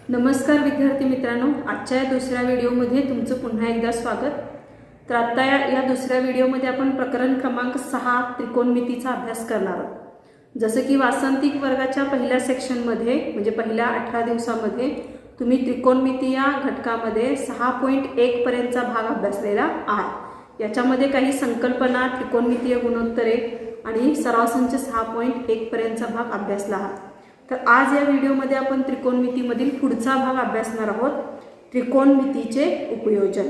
नमस्कार विद्यार्थी मित्रांनो, आजच्या या दुसऱ्या व्हिडिओमध्ये तुमचं पुन्हा एकदा स्वागत। तर आता या दुसऱ्या व्हिडिओमध्ये आपण प्रकरण क्रमांक 6 त्रिकोणमितीचा अभ्यास करणार आहोत। जसं की वासंतिक वर्गाच्या पहिल्या सेक्शनमध्ये म्हणजे पहिल्या 18 दिवसामध्ये तुम्ही त्रिकोणमिती या घटकामध्ये 6.1 पर्यंतचा भाग अभ्यासलेला आहे। याच्यामध्ये काही संकल्पना, त्रिकोणमितीय गुणोत्तरे आणि सराव संच 6.1 पर्यंतचा भाग अभ्यासला आहे। तर आज या व्हिडिओमध्ये आपण त्रिकोणमितीमधील पुढचा भाग अभ्यासणार आहोत, त्रिकोणमितीचे उपयोजन।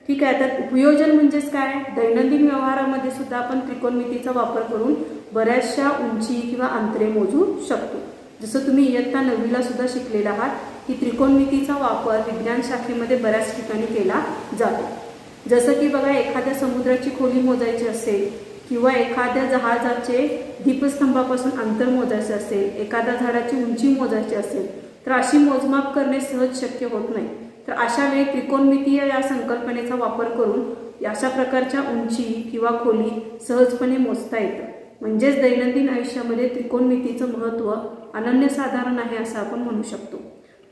ठीक आहे, तर उपयोजन म्हणजेच काय? दैनंदिन व्यवहारामध्ये सुद्धा आपण त्रिकोणमितीचा वापर करून बऱ्याचशा उंची किंवा अंतरे मोजू शकतो। जसं तुम्ही इयत्ता 9वीला सुद्धा शिकलेला आहात की त्रिकोणमितीचा वापर विज्ञान शाखेमध्ये बऱ्याच ठिकाणी केला जातो। जसं की बघा, एखाद्या समुद्राची खोली मोजायची असेल किंवा एखाद्या जहाजाचे दीपस्तंभापासून अंतर मोजायचे असेल, एखाद्या झाडाची उंची मोजायची असेल, तर अशी मोजमाप करणे सहज शक्य होत नाही। तर अशा वेळी त्रिकोणमितीय या संकल्पनेचा वापर करून अशा प्रकारच्या उंची किंवा खोली सहजपणे मोजता येतं। म्हणजेच दैनंदिन आयुष्यामध्ये त्रिकोणमितीचं महत्त्व अनन्यसाधारण आहे असं आपण म्हणू शकतो।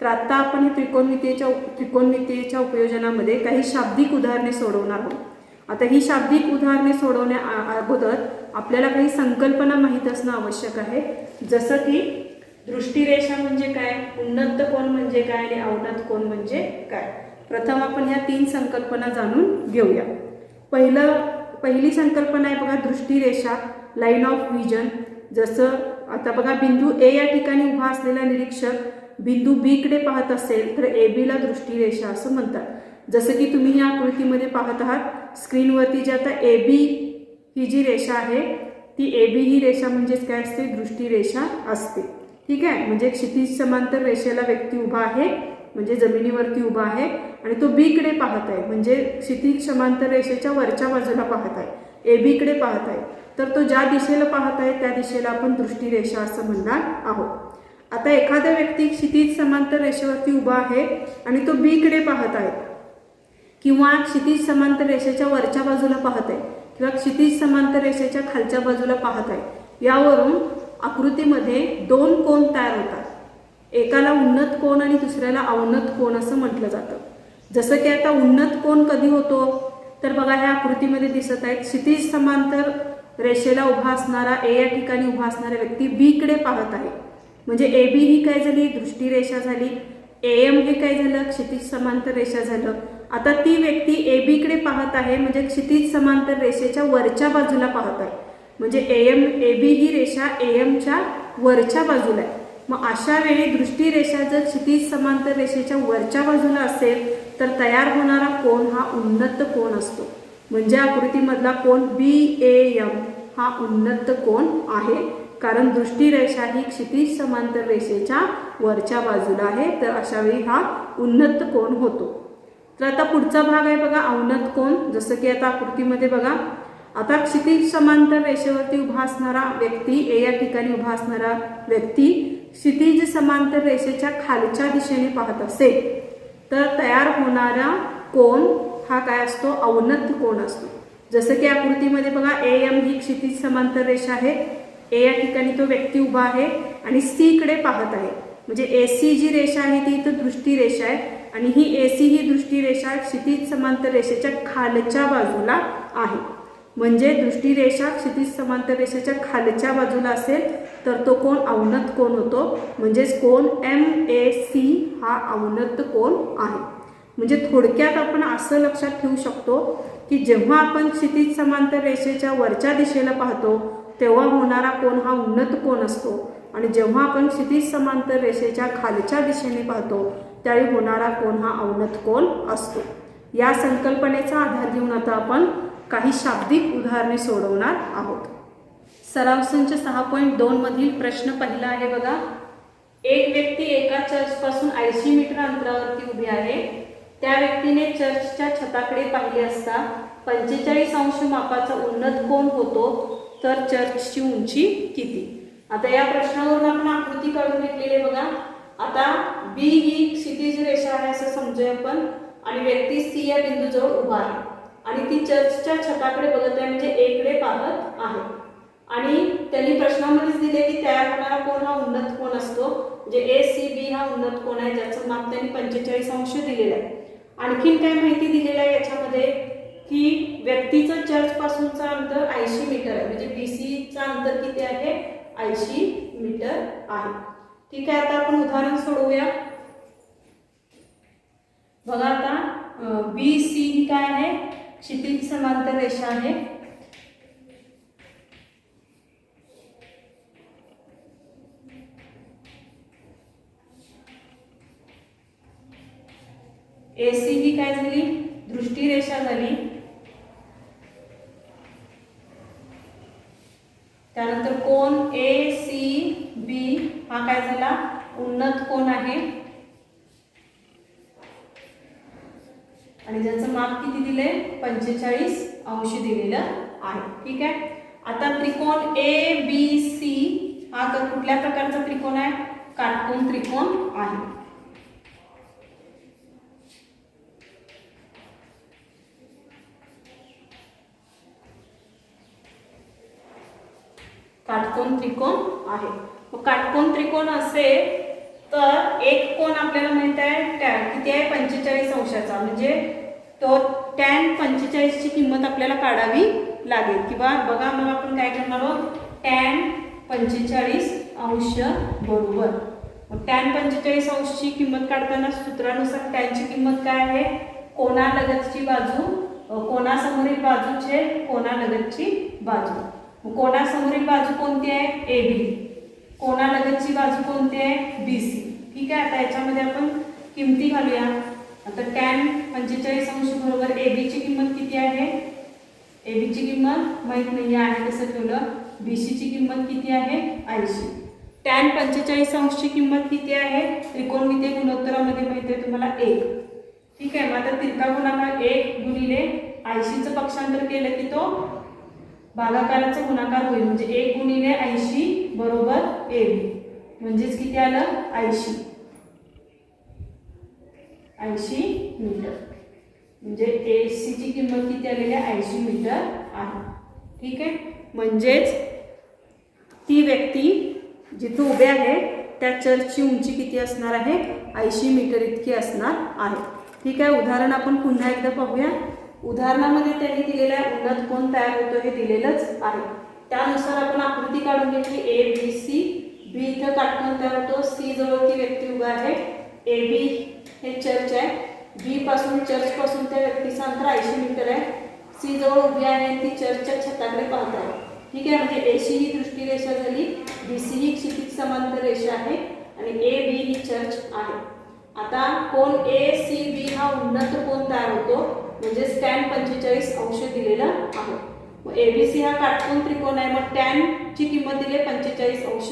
तर आता आपण हे त्रिकोणमितीच्या उपयोजनामध्ये काही शाब्दिक उदाहरणे सोडवणार आहोत। आता ही शाब्दिक उदाहरणे सोडवण्या अगोदर आपल्याला काही संकल्पना माहीत असणं आवश्यक आहे। जसं की दृष्टिरेषा म्हणजे काय, उन्नत कोन म्हणजे काय आणि अवनत कोन म्हणजे काय। प्रथम आपण ह्या 3 संकल्पना जाणून घेऊया। पहिली संकल्पना आहे बघा, दृष्टिरेषा, लाईन ऑफ विजन। जसं आता बघा, बिंदू ए या ठिकाणी उभा असलेला निरीक्षक बिंदू बी कडे पाहत असेल तर ए बी ला दृष्टिरेषा असं म्हणतात। जसं की तुम्ही या आकृतीमध्ये पाहत आहात स्क्रीनवरती, जे आता ए बी ही जी रेषा आहे ती ए बी ही रेषा म्हणजेच काय असते, दृष्टिरेषा असते। ठीक आहे, म्हणजे क्षितिज समांतर रेषेला व्यक्ती उभा आहे म्हणजे जमिनीवरती उभा आहे आणि तो बी कडे पाहत आहे म्हणजे क्षितिज समांतर रेषेच्या वरच्या बाजूला पाहत आहे, ए बी कडे पाहत आहे। तर तो ज्या दिशेला पाहत आहे त्या दिशेला आपण दृष्टिरेषा असं म्हणणार आहोत। आता एखादा व्यक्ती क्षितिज समांतर रेषेवरती उभा आहे आणि तो बी कडे पाहत आहे किंवा क्षितिज समांतर रेषेच्या वरच्या बाजूला पाहत आहे किंवा क्षितिज समांतर रेषेच्या खालच्या बाजूला पाहत आहे। यावरून आकृतीमध्ये 2 कोन तयार होतात, एकाला उन्नत कोन आणि दुसऱ्याला अवनत कोन असं म्हटलं जातं। जसं की आता उन्नत कोन कधी होतो, तर बघा ह्या आकृतीमध्ये दिसत आहे क्षितिज समांतर रेषेला उभा असणारा ए या ठिकाणी उभा असणारा व्यक्ती बी कडे पाहत आहे म्हणजे ए बी ही काय झाली, दृष्टिरेषा झाली। एम हे काय झालं, क्षितिज समांतर रेषा झालं। आता ती व्यक्ती ए बी कडे पाहत आहे म्हणजे क्षितिज समांतर रेषेच्या वरच्या बाजूला पाहत आहे म्हणजे ए बी ही रेषा एमच्या वरच्या बाजूला आहे। मग अशा वेळी दृष्टिरेषा जर क्षितिज समांतर रेषेच्या वरच्या बाजूला असेल तर तयार होणारा कोन हा उन्नत कोन असतो। म्हणजे आकृतीमधला कोन BAM हा उन्नत कोन आहे, कारण दृष्टिरेषा ही क्षितिज समांतर रेषेच्या वरच्या बाजूला आहे। तर अशा वेळी हा उन्नत कोन होतो। तर आता पुढचा भाग आहे बघा, अवनत कोन। जसं की आता आकृतीमध्ये बघा, आता क्षितिज समांतर रेषेवरती उभा असणारा व्यक्ती, ए या ठिकाणी उभा असणारा व्यक्ती क्षितिज समांतर रेषेच्या खालच्या दिशेने पाहत असेल तर तयार होणारा कोन हा काय असतो, अवनत कोन असतो। जसं की आकृतीमध्ये बघा, AM ही क्षितिज समांतर रेषा आहे, ए या ठिकाणी तो व्यक्ती उभा आहे आणि सी कडे पाहत आहे म्हणजे AC जी रेषा आहे ती इथं दृष्टिरेषा आहे आणि ही AC ही दृष्टिरेषा क्षितिज समांतर रेषेच्या खालच्या बाजूला आहे। म्हणजे दृष्टिरेषा क्षितिज समांतर रेषेच्या खालच्या बाजूला असेल तर तो कोन अवनत कोन होतो। म्हणजेच कोन MAC हा अवनत कोन आहे। म्हणजे थोडक्यात आपण असं लक्षात ठेवू शकतो की जेव्हा आपण क्षितिज समांतर रेषेच्या वरच्या दिशेला पाहतो तेव्हा होणारा कोन हा उन्नत कोन असतो आणि जेव्हा आपण क्षितिज समांतर रेषेच्या खालच्या दिशेने पाहतो त्यावेळी होणारा कोन हा अवनत कोन असतो। या संकल्पनेचा आधार घेऊन आता आपण काही शाब्दिक उदाहरणे सोडवणार आहोत। सराव संच 6.2 मधील प्रश्न पहिला आहे बघा, एक व्यक्ती एका चर्चपासून 80 मीटर अंतरावरती उभी आहे। त्या व्यक्तीने चर्चच्या छताकडे पाहिले असता 45 अंश मापाचा उन्नत कोन होतो, तर चर्चची उंची किती? आता या प्रश्नावरून आपण आकृती काढून घेतलेली आहे बघा। आता बी ही क्षितिज रेषा आहे असं समजूया आपण आणि व्यक्ती सी या बिंदूजवळ उभा आहे आणि ती चर्चच्या छताकडे बघत आहे म्हणजे ए कडे पाहत आहे। आणि त्यांनी प्रश्नामध्येच दिले की तयार होणारा कोन हा उन्नत कोन असतो, म्हणजे ACB हा उन्नत कोन आहे ज्याचं माप त्यांनी 45 अंश दिलेलं आहे. आणखीन काय माहिती दिलेलं आहे याच्यामध्ये की व्यक्तीचं चर्च पासूनचं अंतर 80 मीटर आहे, म्हणजे BCचं अंतर किती आहे 80 मीटर आहे. ठीक आहे, आता आपण उदाहरण सोडवूया. बघा आता BC ही काय आहे, क्षितिज समांतर रेषा आहे. AC ही काय झाली, दृष्टी रेषा झाली. त्यानंतर कोन ACB हा काय झाला, उन्नत कोन आहे आणि ज्याचं माप किती दिले 45 अंश दिलेलं आहे. ठीक आहे, आता त्रिकोण ABC हा कुठल्या प्रकारचा त्रिकोण आहे, काटकोन त्रिकोण आहे. काटकोन त्रिकोण आहे. मग काटकोन त्रिकोण असेल तर एक कोन आपल्याला माहित आहे किती आहे 45 अंशाचा, म्हणजे तो tan 45 ची किंमत आपल्याला काढावी लागेल. किंवा बघा मग आपण काय करणार आहोत, tan 45 अंश बरोबर, मग tan 45 अंशची किंमत काढताना सूत्रानुसार tan ची किंमत काय आहे, कोनालगतची बाजू कोनासमोरील बाजूचे कोनालगतची बाजू. कोनासमोरील बाजू कोणती आहे AB, कोनालगतची बाजू कोणती आहे BC. ठीक आहे, आता याच्यामध्ये आपण किमती घालूया. आता tan 45 अंश बरोबर AB ची किंमत किती आहे, AB ची किंमत माहित नाही आहे तसं ठेवलं. BC ची किंमत किती आहे 80. tan 45 अंशची किंमत किती आहे, त्रिकोणमितीय गुणोत्तरामध्ये माहिती आहे तुम्हाला 1. ठीक आहे, मग आता तिरका गुणाकार 1 गुणिले 80चं पक्षांतर केलं की तो भागाकाराचा गुणाकार होईल, म्हणजे 1 गुणिले 80 बरोबर AB, म्हणजेच किती आलं 80 मीटर, म्हणजे AC ची किंमत किती आलेली आहे 80 मीटर आहे. ठीक आहे, म्हणजेच ती व्यक्ती जिथे उभे आहे त्या चर्चची उंची किती असणार आहे 80 मीटर इतकी असणार आहे. ठीक आहे, उदाहरण आपण पुन्हा एकदा पाहूया. उदाहरणामध्ये त्यांनी दिलेला उन्नत कोन तयार होतो हे दिलेलंच आहे. त्यानुसार आपण आकृती काढून घेतली ABC. B इथं काटकोन तयार होतो, C जवळ ती व्यक्ती उभा आहे, AB हे चर्च आहे, B पासून चर्च पासून त्या व्यक्तीचं अंतर 80 मीटर आहे. C जवळ उभी आहे, ती चर्चच्या छताकडे पाहत आहे. ठीक आहे, म्हणजे AC ही दृष्टी रेषा झाली, BC ही क्षितिज समांतर रेषा आहे आणि AB ही चर्च आहे. आता कोन ACB हा उन्नत कोन तयार होतो, म्हणजे tan 45 अंश दिलेला आहे. मग ABC हा काटकोन त्रिकोण आहे, मग tan ची किंमत दिली 45 अंश.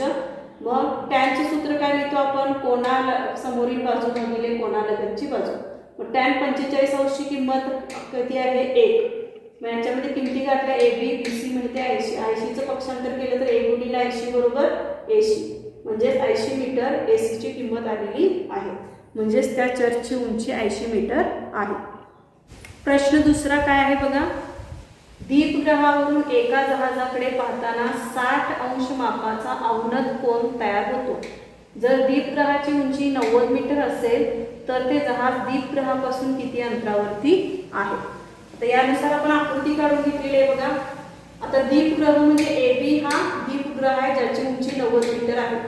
मग tan चे सूत्र काय लिहितो आपण, कोना समोरील बाजू भागिले कोनालगतची बाजू. मग tan 45 अंशची किंमत किती आहे 1. मग याच्यामध्ये किमती घातल्या AB BC माहिती आहे 80चं पक्षांतर केलं तर 1 गुणिले 80 बरोबर 80, म्हणजे 80 मीटर AC ची किंमत आलेली आहे, म्हणजेच त्या चर्चची उंची 80 मीटर आहे. प्रश्न दुसरा काय आहे बघा, दीपग्रहावरून एका जहाजाकडे पाहताना 60 अंश मापाचा अवनत कोन तयार होतो. जर दीपग्रहाची उंची 90 मीटर असेल तर ते जहाज दीपग्रहापासून किती अंतरावरती आहे. तर यानुसार आपण आकृती काढून घेतलेली आहे बघा. आता दीपग्रह म्हणजे AB हा दीपग्रह आहे ज्याची उंची 90 मीटर आहे.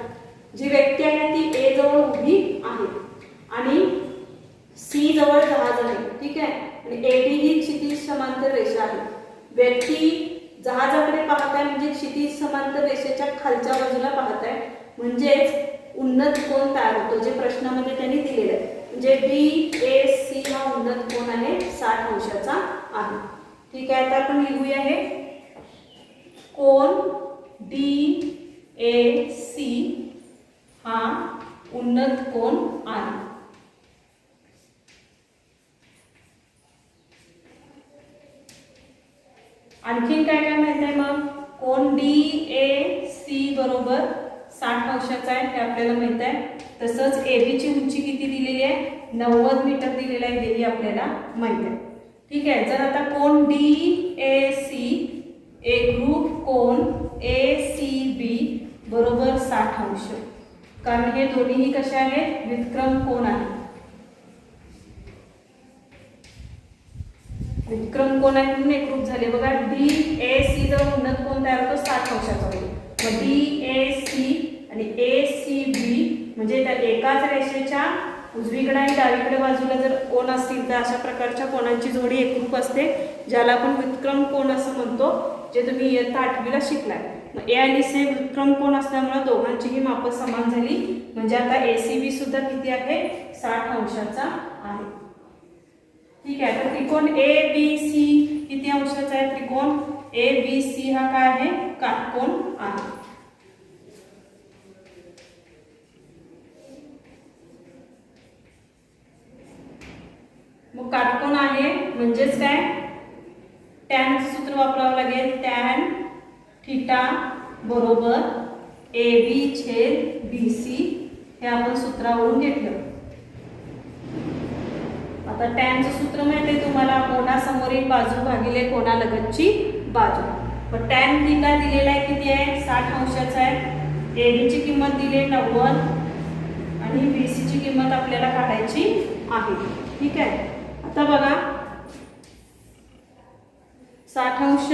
जी व्यक्ती आहे ती A जवळ उभी आहे आणि C जवळ जहाज आहे. ठीक आहे, आणि AB ही क्षितिज समांतर रेषा आहे. व्यक्ती जहाजाकडे पाहत आहे म्हणजे क्षितिज समांतर रेषेच्या खालच्या बाजूला पाहत आहे, म्हणजेच उन्नत कोन तयार होतो, जे प्रश्नामध्ये त्यांनी दिलेलं आहे. म्हणजे BAC हा उन्नत कोन आहे 60 अंशाचा आहे. ठीक आहे, आता आपण लिहूया हे कोन DAC हा उन्नत कोन आहे. आणखीन काय काय माहिती आहे, मग कोन DAC बरोबर 60 अंशाचा आहे हे आपल्याला माहित आहे. तसंच AB ची उंची किती दिलेली आहे 90 मीटर दिलेली आहे हेही आपल्याला माहित आहे. ठीक आहे, जर आता कोन DAC एकरूप कोन हे दोन्हीही कसे आहेत, व्युत्क्रम कोन आहेत. व्युत्क्रम कोन आहेत म्हणून एकरूप झाले. बघा DAC जवळ उन्नत कोन तयार होतो 60 अंशाचा होईल. मग DAC आणि ACB म्हणजे त्या एकाच रेषेच्या उजवीकडे आणि डावीकडे बाजूला जर कोन असतील तर अशा प्रकारच्या कोनांची जोडी एकरूप असते, ज्याला आपण व्युत्क्रम कोन असं म्हणतो, जे तुम्ही इयत्ता 8वीला शिकलाय. मग A आणि C व्युत्क्रम कोन असल्यामुळे दोघांचीही माप समान झाली. म्हणजे आता ACB सुद्धा किती आहे, 60 अंशाचा आहे. ठीक आहे. तर त्रिकोण ABC किती अंशाचा आहे, त्रिकोण ABC हा काय आहे, काटकोन आहे. मग काटकोन आहे म्हणजेच काय, टॅन सूत्र वापरावं लागेल. टॅन थीटा बरोबर AB छेद BC हे आपण सूत्रावरून घेतलं. आता टॅनचं सूत्र माहिती आहे तुम्हाला, कोनासमोरील बाजू भागिले कोनालगतची बाजू. पण टॅन थीटा दिलेला आहे किती आहे, 60 अंशाचा आहे. AB ची किंमत दिली 90 आणि BC ची किंमत आपल्याला काढायची आहे. ठीक आहे. आता बघा 60 अंश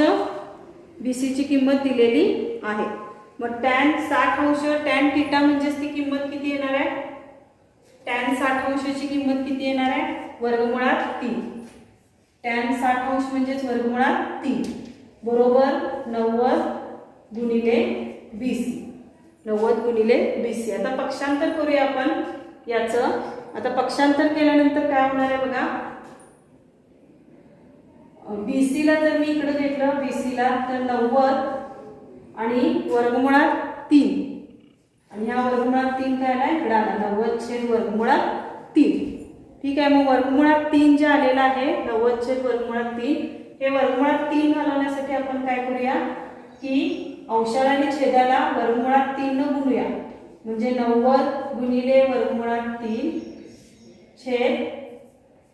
BC ची किंमत दिलेली आहे. मग टॅन 60 अंश टॅन थीटा म्हणजेच ती किंमत किती येणार आहे, टॅन 60 अंशाची किंमत किती येणार आहे, वर्गमुळात 3. टॅन 60 अंश म्हणजेच वर्गमुळात 3 बरोबर 90 गुणिले BC. 90 गुणिले BC. आता पक्षांतर करूया आपण याचं. आता पक्षांतर केल्यानंतर काय होणार आहे बघा, BC ला जर मी इकडे घेतलं BC ला तर 90 आणि वर्गमुळात 3 आणि ह्या वर्गमुळात 3 काय आला इकडे आला, 90 छेद वर्गमुळात 3. ठीक आहे. मग वर्गमुळात 3 जे आलेला आहे 90 छेद वर्गमुळात 3, हे वर्गमुळात 3 घालवण्यासाठी आपण काय करूया की अंशाला आणि छेदाला वर्गमुळात 3 न गुणूया. म्हणजे 90 गुणिले वर्गमुळात 3 छेद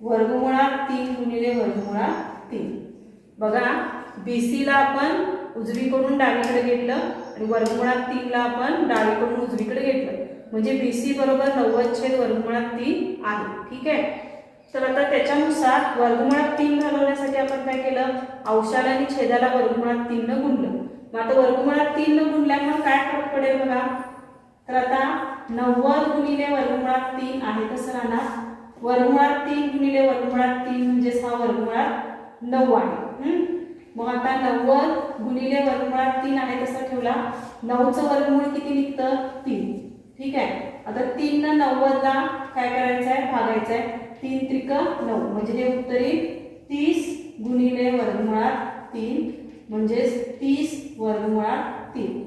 वर्गमुळात 3 गुणिले वर्गमुळात 3. बघा BC ला आपण उजवीकडून डावीकडे घेतलं आणि वर्गमुळात 3 ला आपण डावीकडून उजवीकडे घेतलं. म्हणजे BC बरोबर 90 छेद वर्गमुळात 3 आहे. ठीक आहे. तर आता त्याच्यानुसार वर्गमुळात 3 घालवण्यासाठी आपण काय केलं, अंशाला आणि छेदाला वर्गमुळात 3 न गुणलं. मग आता वर्गमुळात 3 न गुणल्यामुळे काय फरक पडेल बघा, तर आता 90 गुणिले वर्गमुळात 3 आहे तसं राहणार. वर्गमुळात 3 गुणिले वर्गमुळात 3 म्हणजेच हा वर्गमुळात 9 आहे. मग आता 90 गुणिले वर्गमुळात 3 आहे तसा ठेवला. 9चं वर्गमूळ किती निघतं, 3. ठीक आहे. आता 3 न 90 ला काय करायचं आहे, भागायचं आहे. 3 त्रिक 9 म्हणजे हे उत्तर येईल 30 गुणिले वर्गमुळात 3 म्हणजेच 30 वर्गमुळात 3.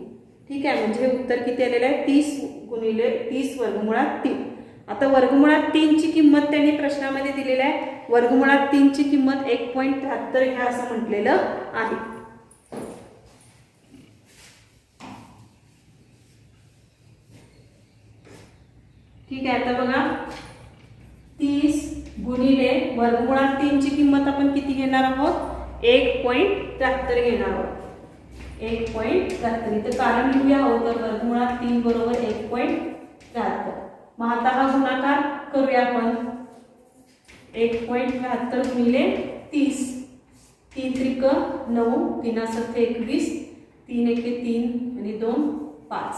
ठीक आहे. म्हणजे हे उत्तर किती आलेलं आहे, 30 गुणिले 30 वर्गमुळात 3. आता वर्गमुळात 3 ची किंमत त्यांनी प्रश्नामध्ये दिलेली आहे. वर्गमुळात 3 ची किंमत 1.73 घ्या असं म्हटलेलं आहे. ठीक आहे. आता बघा 30 गुणिले वर्गमुळात 3 ची किंमत आपण किती घेणार आहोत, 1.73 घेणार आहोत. 1.73. तर कारण लिहूया अगोदर वर्गमुळात 3 बरोबर 1.73. मग आता हा गुणाकार करूया आपण. 1.73 गुणिले 30. 3 त्रिक 9, 3 असते 21, 3 एके 3 आणि 2 5.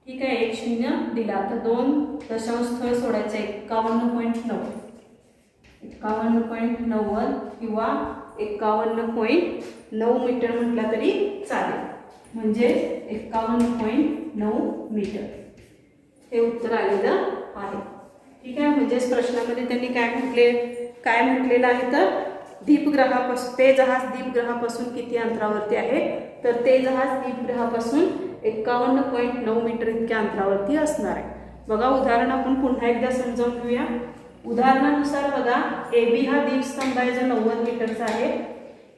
ठीक आहे. 1 0 दिला तर 2 दशांश स्थळ सोडायचं 51.9. 51.90 किंवा 51.9 मीटर म्हटला तरी चालेल. म्हणजे 51.9 मीटर हे उत्तर आलेलं आहे. ठीक आहे. म्हणजेच प्रश्नामध्ये त्यांनी काय म्हटलेलं आहे तर दीपग्रहापासून ते जहाज दीपग्रहापासून किती अंतरावरती आहे, तर ते जहाज दीपग्रहापासून 51.9 मीटर इतक्या अंतरावरती असणार आहे. बघा उदाहरण आपण पुन्हा एकदा समजावून घेऊया. उदाहरणानुसार बघा AB हा दीपस्तंभ आहे जो 90 मीटरचा आहे.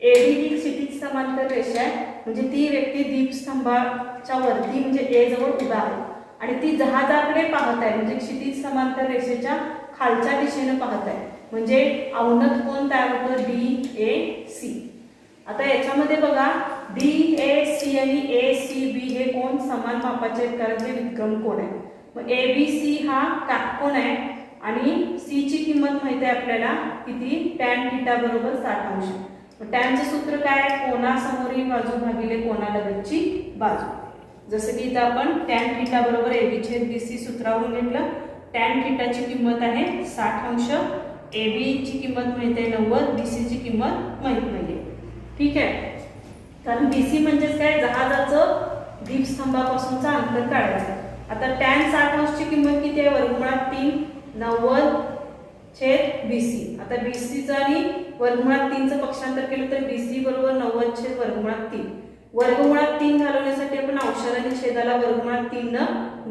AB ही क्षितिज समांतर रेषा आहे. म्हणजे ती व्यक्ती दीपस्तंभाच्या वरती म्हणजे A जवळ उभा आहे आणि ती जहाजाकडे पाहत आहे. म्हणजे क्षितिज समांतर रेषेच्या खालच्या दिशेने पाहत आहे. म्हणजे अवनत कोन तयार होतं DAC. आता याच्यामध्ये बघा DAC आणि ACB हे कोन समान मापाचे आहेत कारण ते व्युत्क्रम कोन आहे. मग ABC हा काटकोन आहे आणि C ची किंमत माहिती आहे आपल्याला किती, tan थीटा बरोबर 60 अंश. मग टॅनचं सूत्र काय, कोनासमोरील बाजू भागिले कोनालगतची बाजू. जसं की इथं आपण tan थीटा बरोबर AB छेद BC सूत्रावरून घेतलं. tan थीटाची किंमत आहे 60 अंश, AB ची किंमत माहिती आहे 90, BC ची किंमत माहित नाहीये. ठीक आहे, कारण BC म्हणजेच काय, जहाजाचं दीपस्तंभापासूनचा अंतर काढायचं. आता tan 60 अंशची किंमत किती आहे, वर्गमुळात 3, 90 छेद BC. आता BCचं आणि वर्गमुळात 3चं पक्षांतर केलं तर BC बरोबर 90 छेद वर्गमुळात 3. वर्गमुळात 3 घालवण्यासाठी आपण अंशाला छेदाला वर्गमुळात 3 न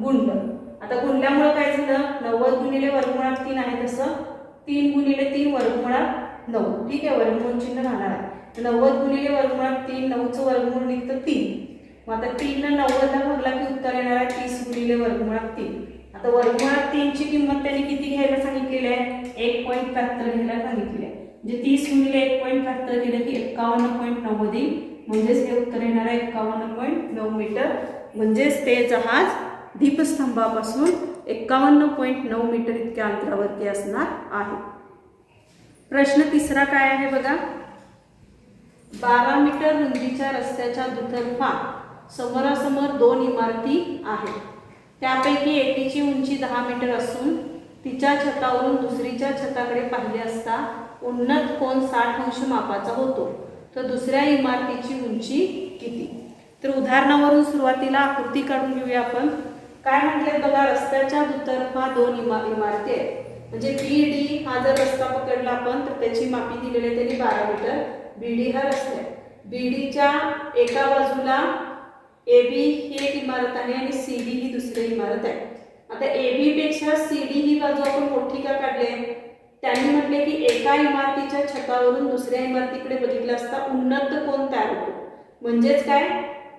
गुणलं. आता गुणल्यामुळे काय झालं, 90 गुणिले वर्गमुळात 3 आहे तसं 3 गुणिले 3 वर्गमुळात 9. ठीक आहे, वर्गमूळ चिन्ह राहणार आहे. 90 गुणिले वर्गमुळात 3, 9चं वर्गमूळ निघतं 3. मग आता 3 न 90 ला भागला की उत्तर येणार आहे 30 गुणिले वर्गमुळात 3. आता वर्गमुळात 3 ची किंमत त्यांनी किती घ्यायला सांगितलेली आहे, 1.75 घ्यायला सांगितली आहे. म्हणजे 30 गुणिले 1.75 केलं की 51.90 येईल. म्हणजेच हे उत्तर येणार आहे 51.9 मीटर. म्हणजेच ते जहाज दीपस्तंभापासून 51.9 मीटर इतक्या अंतरावरती असणार आहे. प्रश्न तिसरा काय आहे बघा, 12 मीटर रुंदीच्या रस्त्याच्या दुतर्फा समोरासमोर 2 इमारती आहेत. त्यापैकी एकीची उंची 10 मीटर असून तिच्या छतावरून दुसरीच्या छताकडे पाहिले असता उन्नत कोन 60 अंश मापाचा होतो. तर दुसऱ्या इमारतीची उंची किती. तर उदाहरणावरून सुरुवातीला आकृती काढून घेऊया आपण. काय म्हटले बघा, रस्त्याच्या दुतर्फा 2 इमारती आहेत. म्हणजे BD हा जर रस्ता पकडला आपण तर त्याची मापी दिलेली आहे त्यांनी 12 मीटर. BD हा रस्ता आहे. BDच्या एका बाजूला AB ही एक इमारत आहे आणि CD ही दुसरी इमारत आहे. आता AB पेक्षा CD ही बाजू आपण मोठी का काढली, त्यांनी म्हटले की एका इमारतीच्या छतावरून दुसऱ्या इमारतीकडे बघितलं असता उन्नत कोन तयार होतो. म्हणजेच काय,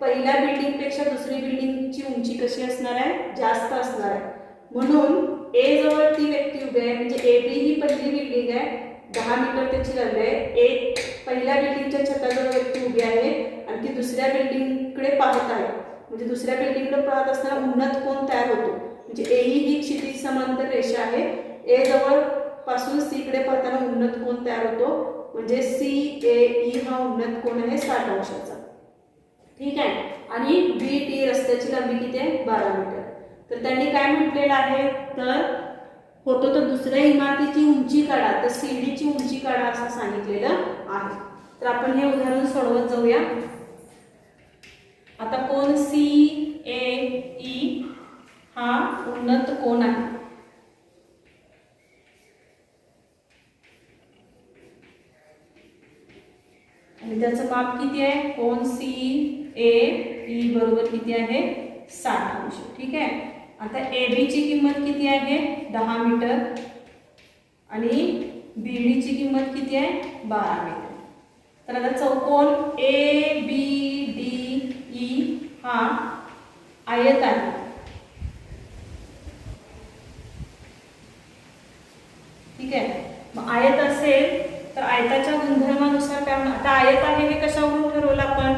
पहिल्या बिल्डिंग पेक्षा दुसरी बिल्डिंगची उंची कशी असणार आहे, जास्त असणार आहे. म्हणून A जवळ ती व्यक्ती उभी आहे, म्हणजे AB ही पहिली बिल्डिंग आहे, 10 मीटर त्याची लांबी आहे. एक पहिल्या बिल्डिंगच्या छताजवळ व्यक्ती उभी आहे आणि ती दुसऱ्या बिल्डिंगकडे पाहत आहे. म्हणजे दुसऱ्या बिल्डिंगकडे पाहत असताना उन्नत कोन तयार होतो. म्हणजे AE ही क्षितिज समांतर रेषा आहे. A जवळ पासून C कडे पाहताना उन्नत कोन तयार होतो. म्हणजे CAE हा उन्नत कोन आहे 60 अंशाचा. ठीक आहे, आणि BD रस्त्याची लांबी किती आहे, 12 मीटर. तर त्यांनी काय म्हटलेलं आहे, तर होतो तर दुसऱ्या इमारतीची उंची काढा, तर CD ची उंची काढा असं सांगितलेलं आहे. तर आपण हे उदाहरण सोडवत जाऊया. आता कोन CAE हा उन्नत कोन आहे. आणि त्याचं माप किती आहे, कोन CAE बरोबर किती आहे, 60 अंश. ठीक आहे, आता AB ची किंमत किती आहे, 10 मीटर आणि BD ची किंमत किती आहे, 12 मीटर. तर आता चौकोन ABDE हा आयत आहे. ठीक आहे, मग आयत असेल तर आयताच्या गुणधर्मानुसार काय म्हणा. आता आयत आहे हे कशावरून ठरवलं आपण,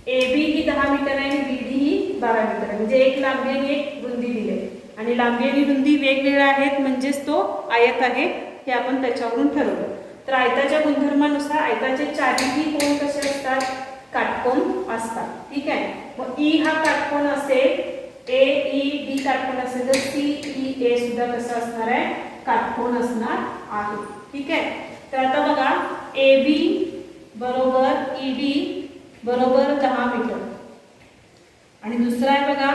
AB ही 10 मीटर आहे आणि BD ही 12 मीटर आहे. म्हणजे एक लांबी आणि एक रुंदी दिली आणि लांबी आणि रुंदी वेगवेगळ्या आहेत, म्हणजेच तो आयत आहे हे आपण त्याच्यावरून ठरवलं. तर आयताच्या गुणधर्मानुसार आयताचे चारही कोन कसे असतात, काटकोन असतात. ठीक आहे, मग E हा काटकोन असेल, AED काटकोन असेल तर CEA सुद्धा कसं असणार आहे, काटकोन असणार आहे. ठीक आहे, तर आता बघा AB बरोबर ED बरोबर 10 मीटर आणि दुसरा आहे बघा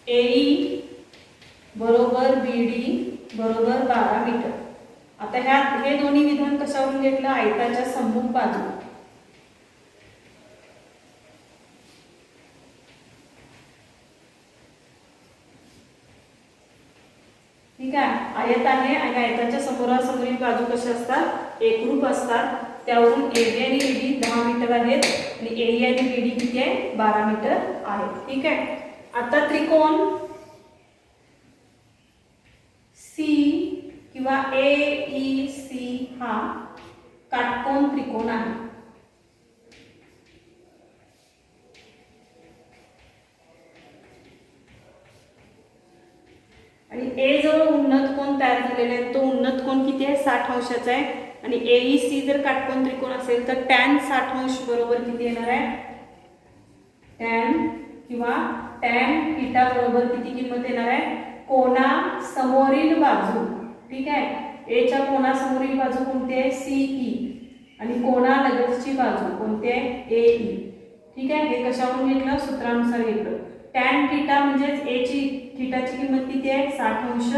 AE बरोबर BD बरोबर 12 मीटर. आता हे दोन्ही विधान कशावरून घेतलं, आयताच्या सम्मुख बाजू. ठीक आहे, आयत आहे आणि आयताच्या समोरासमोरील बाजू कशा असतात, एकरूप असतात. त्यावरून AB आणि ED 10 मीटर आहेत आणि AE आणि BD किती आहे, 12 मीटर आहे. ठीक आहे, आता त्रिकोण C किंवा AEC हा काटकोन त्रिकोण आहे. झालेला आहे तो उन्नत कोन किती आहे 60 अंशाचा आहे आणि AEC जर काटकोन त्रिकोण असेल तर tan 60 अंश बरोबर किती येणार आहे tan किंवा tan थीटा बरोबर किती किंमत येणार आहे कोना समोरील बाजू ठीक आहे A च्या कोना समोरील बाजू कोणती आहे CE आणि कोना लगतची बाजू कोणती आहे AE ठीक आहे हे कशावरून घेतलं सूत्रानुसार घेतलं tan थीटा म्हणजे A ची थीटाची किंमत किती आहे 60 अंश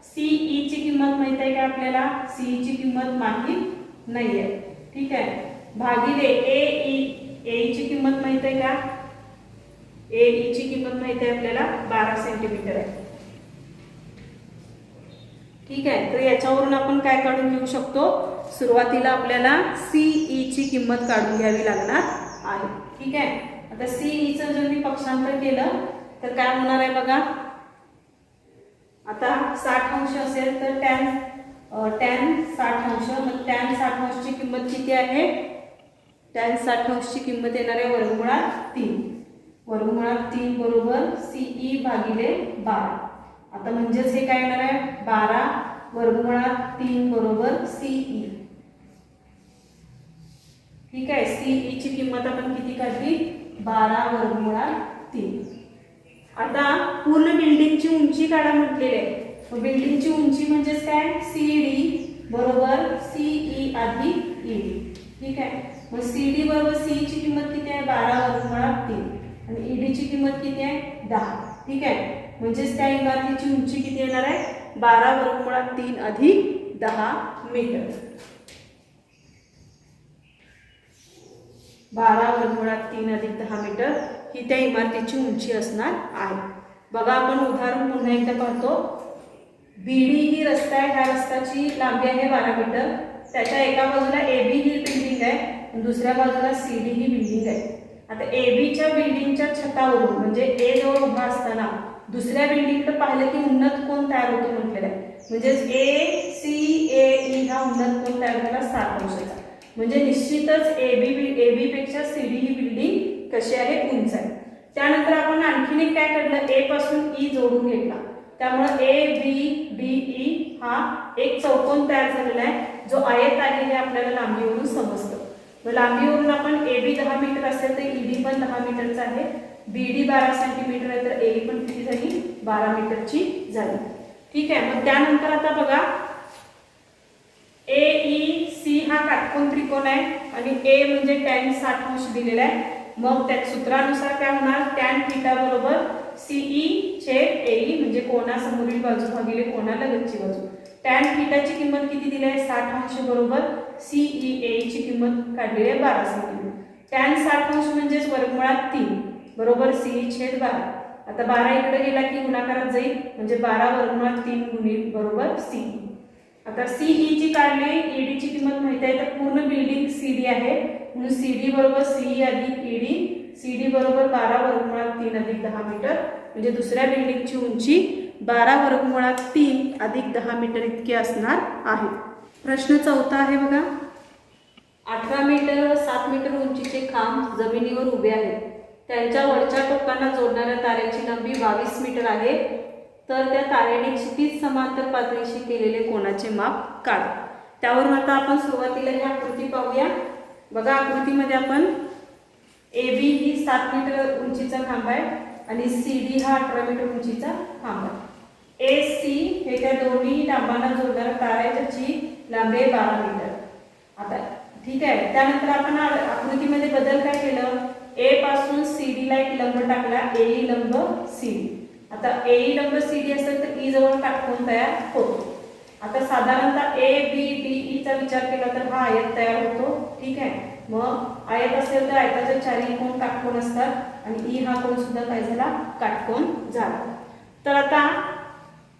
CE ची किंमत माहित आहे का आपल्याला CE ची किंमत माहित नाही आहे ठीक आहे भागिले AE ची किंमत माहित आहे का AE ची किंमत माहित आहे आपल्याला 12 सेंटीमीटर आहे ठीक आहे तर याच्यावरून आपण काय काढून घेऊ शकतो सुरुवातीला आपल्याला CE ची किंमत काढून घ्यावी लागणार आहे ठीक आहे आता CE चं जर मी पक्षांतर केलं तर काय होणार आहे बघा आता 60 अंश असेल तर tan 60 अंश मग tan 60 अंशची किंमत किती आहे tan 60 अंशची किंमत येणार आहे वर्गमुळात 3 बरोबर CE भागिले 12 आता म्हणजेच हे काय येणार आहे 12 वर्गमुळात 3 बरोबर CE ठीक आहे CE ची किंमत आपण किती काढली 12 वर्गमुळात 3 आता पूर्ण बिल्डिंगची उंची काढा म्हटलेले आहे बिल्डिंगची उंची म्हणजेच काय CD बरोबर CE अधिक ED ठीक आहे मग CD बरोबर CE ची किंमत किती आहे 12 वर्गमुळात 3 आणि ED ची किंमत किती आहे 10 ठीक आहे म्हणजेच त्या इमारतीची उंची किती येणार आहे 12 वर्गमुळात 3 अधिक 10 मीटर 12 वर्गमुळात 3 अधिक 10 मीटर ही त्या इमारतीची उंची असणार आहे बघा आपण उदाहरण पुन्हा एकदा पाहतो BD ही रस्ता आहे ह्या रस्त्याची लांबी आहे 12 मीटर त्याच्या एका बाजूला AB ही बिल्डिंग आहे आणि दुसऱ्या बाजूला CD ही बिल्डिंग आहे आता AB च्या बिल्डिंगच्या छतावरून म्हणजे A जवळ उभा असताना दुसऱ्या बिल्डिंगकडे पाहिलं की उन्नत कोन तयार होतो म्हटलेलं आहे म्हणजेच ACAE हा उन्नत कोन तयार झाला 60 अंशाचा म्हणजे निश्चितच AB पेक्षा CD ही बिल्डिंग कशी आहे उंच आहे त्यानंतर आपण आणखीन एक काय काढलं A पासून E जोडून घेतला त्यामुळे ABDE हा एक चौकोन तयार झालेला आहे जो आयत आहे हे आपल्याला लांबीवरून समजतं मग लांबीवरून आपण AB 10 मीटर असेल तर ED पण 10 मीटरचा आहे BD 12 सेंटीमीटर आहे तर AE पण किती झाली 12 मीटरची झाली ठीक आहे मग त्यानंतर आता बघा AEC हा काटकोन त्रिकोण आहे आणि A म्हणजे tan 60 अंश दिलेला आहे मग त्या सूत्रानुसार काय होणार tan थीटा बरोबर CE छेद AE म्हणजे कोना समोरील बाजू भागिले कोना लगतची बाजू tan थीटाची किंमत किती दिली आहे 60 अंश बरोबर CE AE ची किंमत काढलेली आहे 12 सेंटीमीटर tan 60 अंश म्हणजेच वर्गमुळात 3 बरोबर CE छेद 12 आता 12 इकडे गेला की गुणाकारात जाईल म्हणजे 12 वर्गमुळात 3 गुणिले बरोबर CE आता CE ची काढली ED ची किंमत माहिती आहे तर पूर्ण बिल्डिंग CD आहे म्हणून CD बरोबर CE अधिक ED CD बरोबर 12 वर्गमुळात 3 अधिक 10 मीटर म्हणजे दुसऱ्या बिल्डिंगची उंची 12 वर्गमुळात 3 अधिक 10 मीटर इतकी असणार आहे प्रश्न चौथा आहे बघा 18 मीटर व 7 मीटर उंचीचे खांब जमिनीवर उभे आहेत त्यांच्या वरच्या टोकांना जोडणाऱ्या तारेची लांबी 22 मीटर आहे तर त्या तारेने क्षितिज समांतर पातळीशी केलेले कोनाचे माप काढा त्यावरून आता आपण सुरुवातीला ही आकृती पाहूया बघा आकृतीमध्ये आपण AB ही 7 मीटर उंचीचा खांब आहे आणि CD हा 18 मीटर उंचीचा खांब आहे AC हे त्या दोन्ही डांबांना जोडणाऱ्या तारा आहे ज्याची लांबी 12 मीटर आता ठीक आहे त्यानंतर आपण आकृतीमध्ये बदल काय केलं A पासून CD ला एक लंब टाकला AE लंब CD आता AE लंब CD असेल तर E जवळ काटकोन तयार होतो आता साधारणतः ABDE चा विचार केला तर हा आयत तयार होतो ठीक आहे मग आयत असेल तर आयताच्या चारी कोन काटकोन असतात आणि E हा कोन सुद्धा काय झाला काटकोन झाला तर आता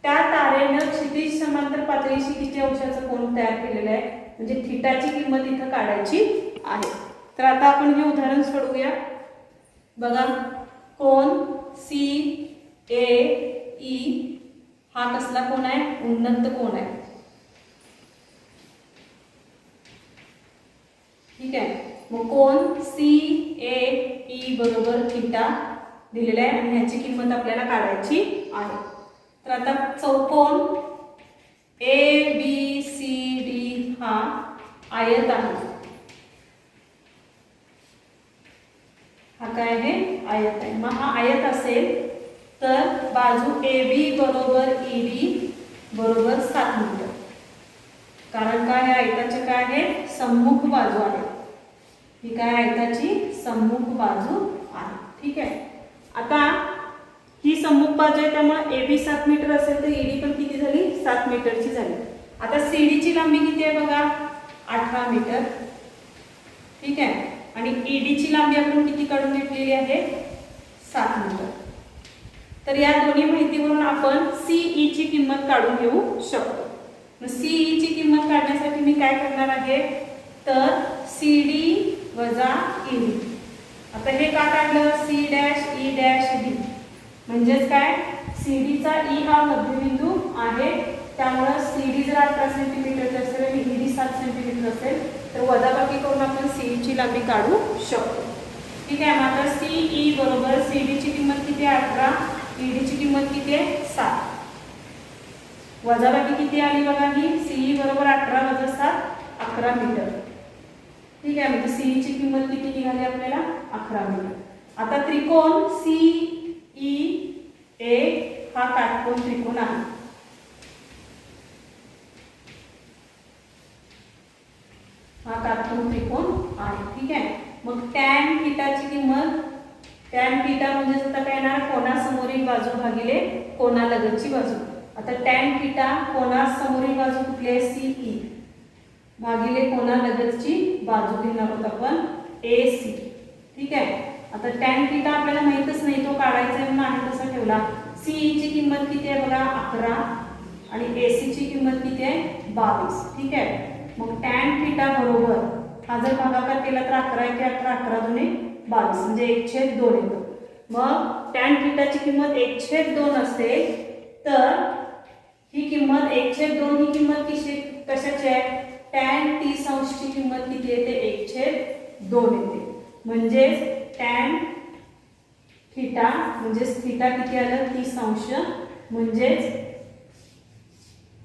त्या तारेनं क्षितिज समांतर पातळीशी किती अंशाचा कोन तयार केलेला आहे म्हणजे थीटाची किंमत इथं काढायची आहे तर आता आपण हे उदाहरण सोडवूया बघा कोन CAE हा कसला कोन आहे उन्नत कोन आहे ठीक आहे मग कोन CAE बरोबर थीटा दिलेला आहे आणि ह्याची किंमत आपल्याला काढायची आहे तर आता चौकोन ABCD हा आयत आहे। हा काय आहे? आयत आहे। मग हा आयत असेल तर बाजू AB बरोबर ED बरोबर 7 मीटर, कारण काय आयताचे काय आहे? सम्मुख बाजू आहे। ही काय आयताची सम्मुख बाजू आहे। ठीक आहे। आता ही सम्मुख बाजू आहे त्यामुळे AB 7 मीटर असेल तर ED पण किती झाली? 7 मीटरची झाली। आता CD ची लांबी किती आहे बघा? 18 मीटर। ठीक आहे। आणि ED ची लांबी आपण किती काढून घेतलेली आहे? 7 मीटर। तर या दोन्ही माहितीवरून आपण CE ची किंमत काढूं घेऊ शकतो। मग CE ची किंमत काढण्यासाठी मी काय करणार आहे? तर CD वजा ED। आता हे का काढलं? C dash E dash D म्हणजेच काय? CD चा E हा मध्यबिंदू आहे, त्यामुळे CD जर 18 सेंटीमीटर असेल आणि ED 7 सेंटीमीटर असेल तर वजाबाकी करून आपण CE ची लांबी काढू शकतो। ठीक आहे। मात्र CE बरोबर CD ची किंमत किती आहे? 18, ED ची किंमत किती आहे? 7। वजाबाकी किती आली बघा? ही CE बरोबर 18 वजा 7 11 मीटर। ठीक आहे। म्हणजे CE ची किंमत किती निघाली आपल्याला? 11 मीटर। आता त्रिकोण CEA हा काटकोन त्रिकोण आहे। हा काटकोन त्रिकोण आहे। ठीक आहे। मग टॅन थीटाची किंमत, टॅन थीटा म्हणजे आता काय येणार? कोनासमोरील बाजू भागिले कोनालगतची बाजू। आता टॅन थीटा कोनासमोरील बाजू कुठली आहे? CE भागिले कोनालगतची बाजू घेणार आहोत आपण AC। ठीक आहे। आता टॅन थीटा आपल्याला माहितच नाही, तो काढायचा आहे म्हणून आहे तसा ठेवला। CE ची किंमत किती आहे बघा? 11 आणि AC ची किंमत किती आहे? 22। ठीक आहे। मग टॅन थीटा बरोबर हा जर भागाकार केला तर 11 × 11 11 दुने 22 म्हणजे 1/2 येतो। मग टॅन थीटाची किंमत 1/2 असेल तर ही किंमत 1/2 ही किंमत कशाची आहे? टॅन 30 अंशची किंमत किती येते? 1/2 येते। म्हणजे टॅन थीटा म्हणजे थीटा किती आलं? 30 अंश। म्हणजे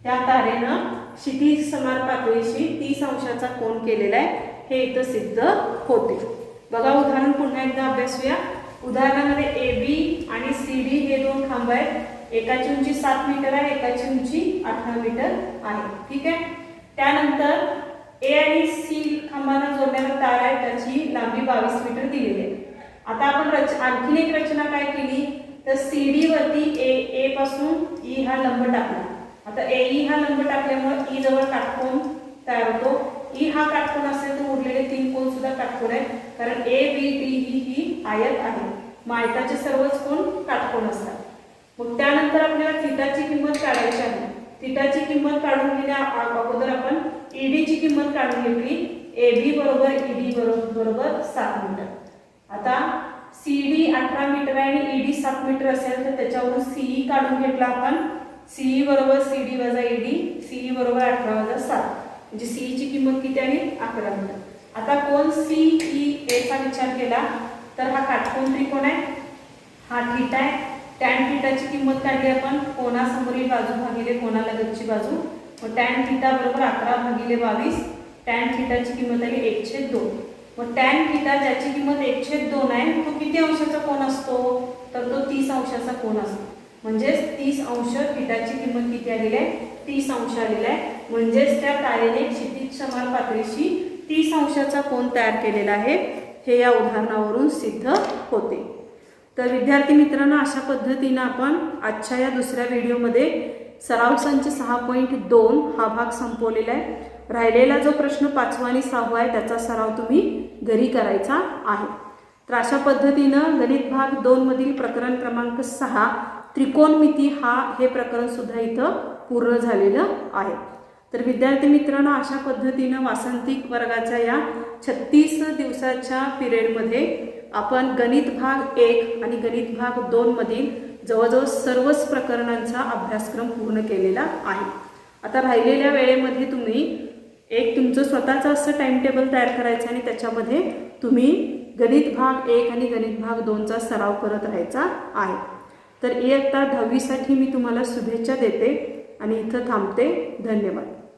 त्या तारेनं क्षितिज समान पातळीशी 30 अंशाचा कोन केलेला आहे, हे इथं सिद्ध होते। बघा उदाहरण पुन्हा एकदा अभ्यासूया। उदाहरणामध्ये AB आणि CD हे दोन खांब आहेत। एकाची उंची 7 मीटर आहे, एकाची उंची 18 मीटर आहे। ठीक आहे। त्यानंतर A आणि C खांबांना जोडणारा तार आहे, त्याची लांबी 22 मीटर दिलेली आहे। आता आपण आणखीन एक रचना काय केली तर CD वरती A पासून E हा लंब टाकला। आता AE हा लंब टाकल्यामुळे E जवळ काटकोन तयार होतो। E हा काटकोन असेल तर उरलेले 3 कोन सुद्धा काटकोन आहेत, कारण ABD ही आयत आहे। मग आयताचे सर्वच कोन काटकोन असतात। मग त्यानंतर आपल्याला थीटाची किंमत काढायची आहे। थीटाची किंमत काढून घेण्या अगोदर आपण ED ची किंमत काढून घेतली। AB बरोबर ED बरोबर 7 मीटर। आता CD 18 मीटर आहे आणि ED 7 मीटर असेल तर त्याच्यावरून CE काढून घेतला आपण। CE बरोबर CD वजा ED, CE बरोबर 18 वजा 7 म्हणजे CE ची किंमत किती आली? 11 मीटर। आता कोन CEA चा विचार केला तर हा काटकोन त्रिकोण आहे, हा थीटा आहे। टॅन थीटाची किंमत काढली आपण कोनासमोरील बाजू भागिले कोनालगतची बाजू। मग टॅन थीटा बरोबर 11 भागिले 22, टॅन थीटाची किंमत आली 1/2। मग टॅन थीटा ज्याची किंमत 1/2 आहे तो किती अंशाचा कोन असतो? तर तो 30 अंशाचा कोन असतो। म्हणजे 30 अंश थीटाची किंमत किती आलेली आहे? 30 अंश आलेला आहे। म्हणजेच त्या तारेने क्षितिज समान पातळीशी 30 अंशाचा कोन तयार केलेला आहे, हे या उदाहरणावरून सिद्ध होते। तर विद्यार्थी मित्रांनो, अशा पद्धतीने आपण आजच्या या दुसऱ्या व्हिडिओमध्ये सराव संच 6.2 हा भाग संपवलेला आहे। राहिलेला जो प्रश्न 5वा आणि 6वा आहे त्याचा सराव तुम्ही घरी करायचा आहे। तर अशा पद्धतीनं गणित भाग 2 मधील प्रकरण क्रमांक 6 त्रिकोणमिती हे प्रकरण सुद्धा इथं पूर्ण झालेलं आहे। तर विद्यार्थी मित्रांनो, अशा पद्धतीनं वासंतिक वर्गाच्या या 36 दिवसाच्या पिरियडमध्ये आपण गणित भाग 1 आणि गणित भाग 2 मधील जवळजवळ सर्वच प्रकरणांचा अभ्यासक्रम पूर्ण केलेला आहे। आता राहिलेल्या वेळेमध्ये तुम्ही एक तुमचं स्वतःचं असं टाइम टेबल तयार करायचं आणि त्याच्यामध्ये तुम्ही गणित भाग 1 आणि गणित भाग 2चा सराव करत राहायचा आहे। तर इयत्ता 10वी साठी मी तुम्हाला शुभेच्छा देते। आणि इथं थांबते. धन्यवाद.